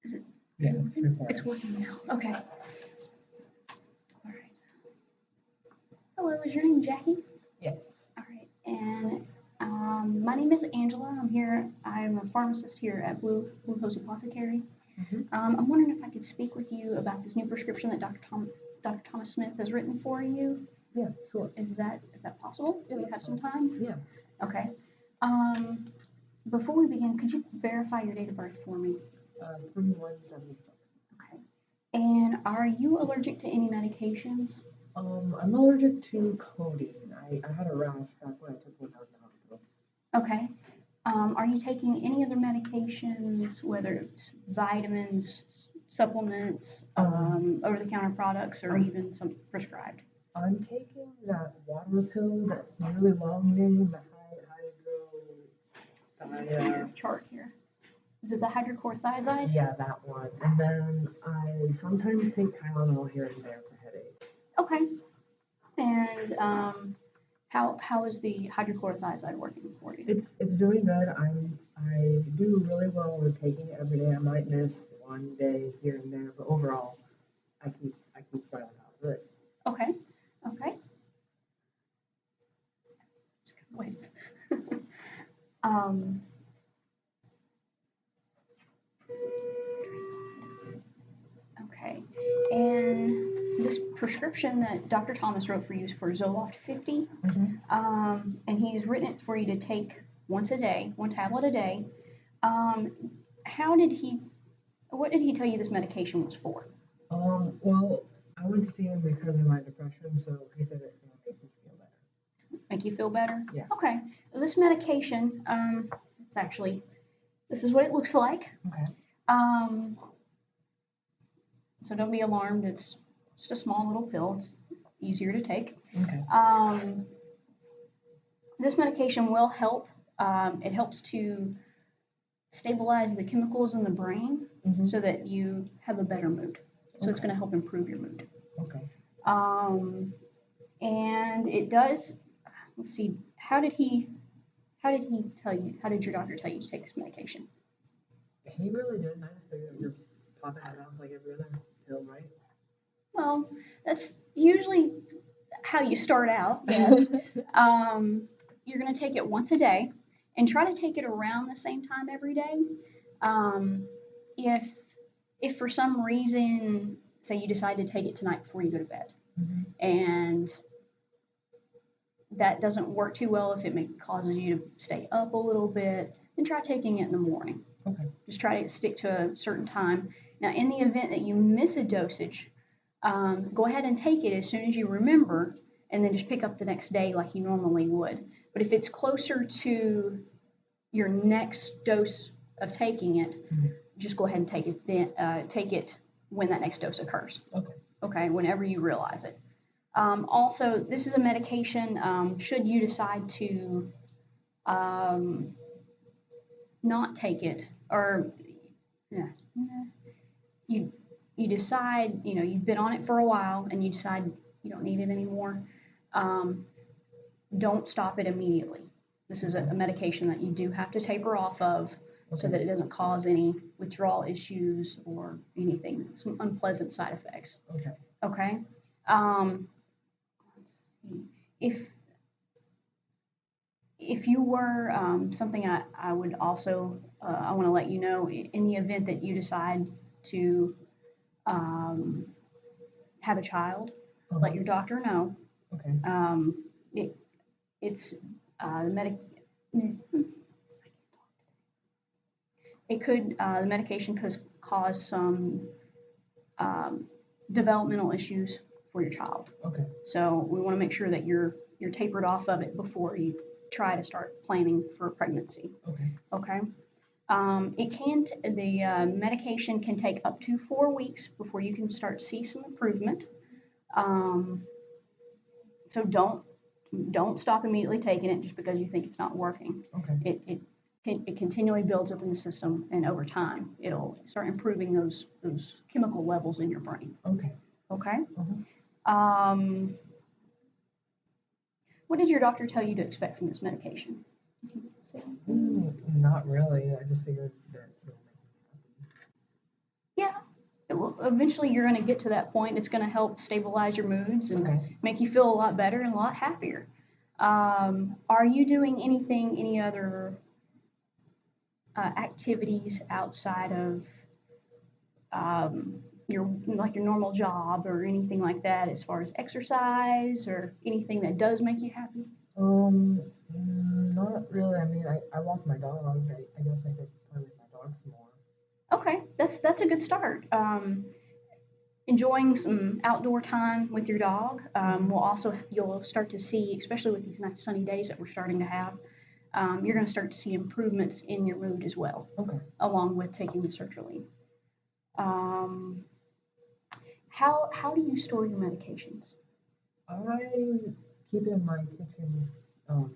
Is it? Yeah, it's recording. It's working now. Okay. All right. Hello, is your name Jackie? Yes. All right. And my name is Angela. I'm here. I'm a pharmacist here at Blue Hose Apothecary. I'm wondering if I could speak with you about this new prescription that Dr. Thomas Smith has written for you. Yeah, sure. Is that possible? Yeah, Do you that's have some fine. time? Yeah. Okay. Um, Before we begin, could you verify your date of birth for me? 3176. Okay. And are you allergic to any medications? I'm allergic to codeine. I had a rash back when I took one out of the hospital. Okay. Are you taking any other medications, whether it's vitamins, supplements, over-the-counter products, or even some prescribed? I'm taking that water pill, that really long name, the I see your chart here. Is it the hydrochlorothiazide? yeah, that one. And then I sometimes take Tylenol here and there for headaches. Okay. And how is the hydrochlorothiazide working for you? It's doing good. I do really well with taking it every day. I might miss one day here and there, but overall, I keep well out of it. Okay. Okay. Wait. um, okay. And this prescription that Dr. Thomas wrote for you is for Zoloft 50. And he's written it for you to take once a day, one tablet a day. Um, how did he, what did he tell you this medication was for? Well, I went to see him because of my depression, so he said it's gonna make me feel better. Make you feel better? Yeah. Okay. This medication, it's actually, this is what it looks like. Okay. So don't be alarmed. It's just a small little pill. It's easier to take. Okay. This medication will help. It helps to stabilize the chemicals in the brain so that you have a better mood. So it's going to help improve your mood. Okay. And it does. Let's see. How did he tell you? How did your doctor tell you to take this medication? He really didn't. I just figured it would just pop in my mouth like every other pill, right? Well, that's usually how you start out. Yes. You're going to take it once a day, and try to take it around the same time every day. If for some reason, say you decide to take it tonight before you go to bed, and that doesn't work too well, if it causes you to stay up a little bit, then try taking it in the morning. Okay. Just try to stick to a certain time. Now, in the event that you miss a dosage, go ahead and take it as soon as you remember, and then just pick up the next day like you normally would. But if it's closer to your next dose of taking it, just go ahead and take it when that next dose occurs. Okay. Okay, whenever you realize it. Also, this is a medication. Should you decide to not take it, or you decide, you've been on it for a while and you decide you don't need it anymore, don't stop it immediately. This is a medication that you do have to taper off of so that it doesn't cause any withdrawal issues or anything, some unpleasant side effects. Okay. Okay. Let's see. If you were something I would also I want to let you know, in the event that you decide to have a child, let your doctor know. Okay. It's the medic. It could the medication could cause some developmental issues for your child. Okay. So we want to make sure that you're tapered off of it before you try to start planning for pregnancy. Okay. Okay. The medication can take up to 4 weeks before you can start to see some improvement. So don't stop immediately taking it just because you think it's not working. Okay. It continually builds up in the system, and over time it'll start improving those chemical levels in your brain. Okay. Okay. What did your doctor tell you to expect from this medication? Not really. I just figured that it'll make me happy. eventually you're going to get to that point. It's going to help stabilize your moods and Okay. make you feel a lot better and a lot happier. Are you doing any other activities outside of your like your normal job or anything like that, as far as exercise or anything that does make you happy? Not really. I mean, I walk my dog. I guess I could play with my dog some more. Okay, that's a good start. Enjoying some outdoor time with your dog will also you'll start to see, especially with these nice sunny days that we're starting to have. You're going to start to see improvements in your mood as well, Okay. along with taking the sertraline. Um, how do you store your medications? I keep it in my kitchen um,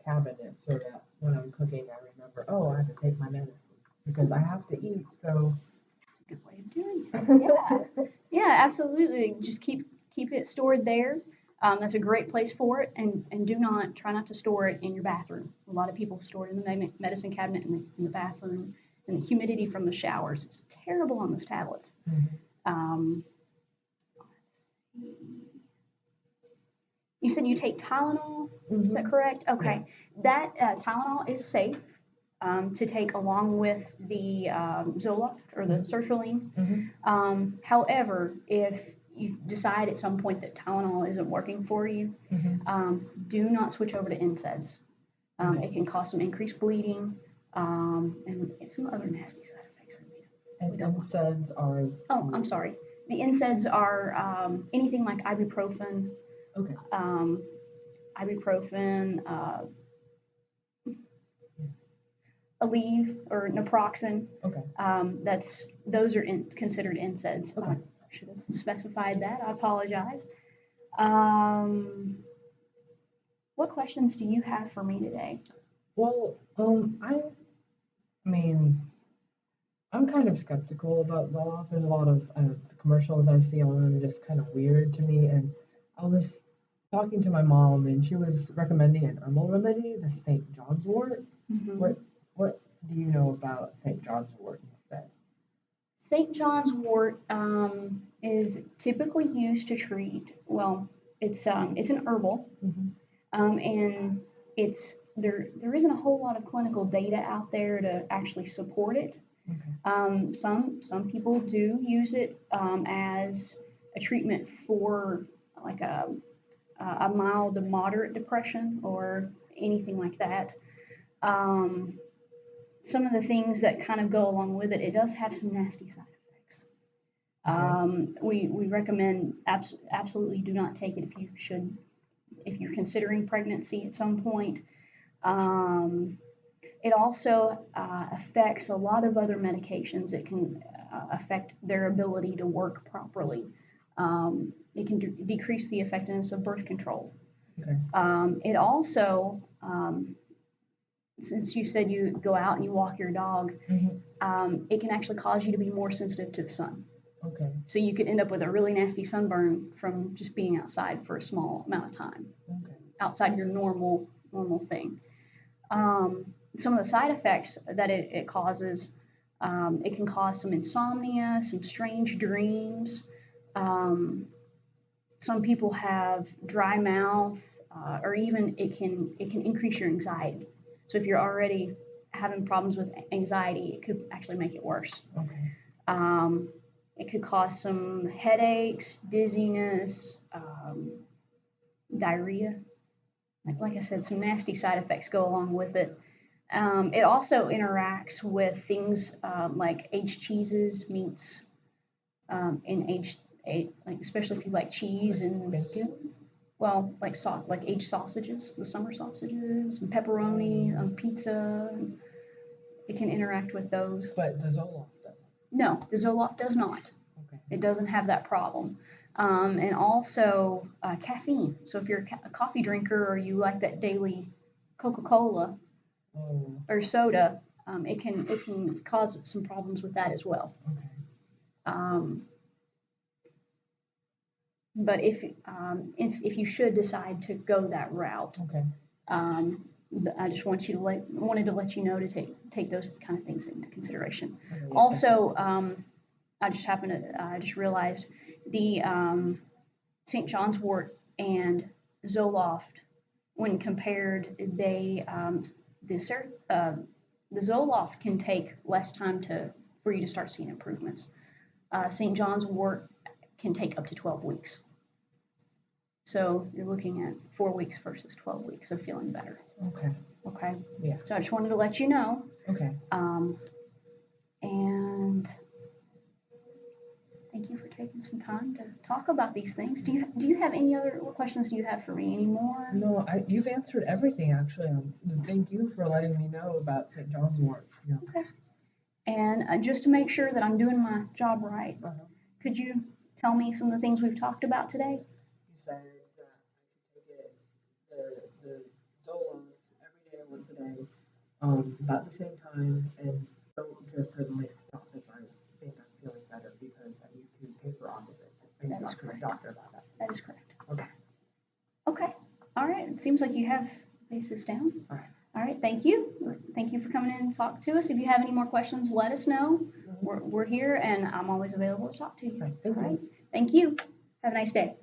cabinet so that when I'm cooking, I remember, oh, I have to take my medicine because I have to eat. So, That's a good way of doing it. Yeah, yeah, absolutely. Just keep it stored there. That's a great place for it, and do not try not to store it in your bathroom. A lot of people store it in the medicine cabinet in the bathroom, and the humidity from the showers is terrible on those tablets. mhm. Um, you said you take Tylenol. Is that Mhm. correct? Yeah. Okay. That Tylenol is safe to take along with the Zoloft or the sertraline. However, if you decide at some point that Tylenol isn't working for you, do not switch over to NSAIDs. Okay. It can cause some increased bleeding and some other nasty side effects that we And don't want. NSAIDs are. Oh, I'm sorry. The NSAIDs are anything like ibuprofen, Okay. um, Aleve or naproxen. Okay. Those are considered NSAIDs. Okay. I should have specified that. I apologize. Um, what questions do you have for me today? Well, I mean, I'm kind of skeptical about Zoloft. There's a lot of commercials I see on them just kind of weird to me. And I was talking to my mom, and she was recommending an herbal remedy, the St. John's wort. Mm-hmm. What do you know about St. John's wort instead? St. John's wort is typically used to treat. Well, it's an herbal, Mm-hmm. and it's there isn't a whole lot of clinical data out there to actually support it. Okay. Some people do use it as a treatment for like a mild to moderate depression or anything like that. Um, some of the things that kind of go along with it, it does have some nasty side effects. Okay. We recommend absolutely do not take it if you're considering pregnancy at some point. Um, it also affects a lot of other medications. It can affect their ability to work properly. It can decrease the effectiveness of birth control. Okay. It also, since you said you go out and you walk your dog, it can actually cause you to be more sensitive to the sun. Okay. So you could end up with a really nasty sunburn from just being outside for a small amount of time, Okay. outside your normal thing. Some of the side effects that it causes, it can cause some insomnia, some strange dreams. Um, some people have dry mouth, or even it can increase your anxiety. So if you're already having problems with anxiety, it could actually make it worse. Okay. Um, it could cause some headaches, dizziness, diarrhea. Like I said, some nasty side effects go along with it. It also interacts with things like aged cheeses, meats, and like especially if you like cheese and Bacon? well, like like aged sausages, the summer sausages, and pepperoni, pizza. It can interact with those. But the Zoloft doesn't. No, the Zoloft does not. Okay. It doesn't have that problem. And also caffeine. So if you're a coffee drinker or you like that daily Coca-Cola Oh. or soda, it can cause some problems with that as well. Okay. Um, but if you should decide to go that route, Okay. I just wanted to let you know to take those kind of things into consideration. Okay, yeah, Also, I just realized the St. John's wort and Zoloft, when compared, the, the Zoloft can take less time for you to start seeing improvements. St. John's wort can take up to 12 weeks. So you're looking at 4 weeks versus 12 weeks of feeling better. Okay. Okay. Yeah. So I just wanted to let you know. Okay. And thank you for taking some time to talk about these things. Do you have any other what questions do you have for me anymore? No, you've answered everything actually. Thank you for letting me know about St. John's wort. Yeah. Okay. And just to make sure that I'm doing my job right, could you tell me some of the things we've talked about today? You said that I should take the Zoloft every day, once a day, about the same time, and don't just suddenly stop if I think I'm feeling better because I need to taper off of it. I need to talk to my doctor about that. That is correct. Okay. Okay. All right. It seems like you have bases down. All right. All right. Thank you. Thank you for coming in and talk to us. If you have any more questions, let us know. We're here, and I'm always available to talk to you. All right. Thank you. Thank you. Have a nice day.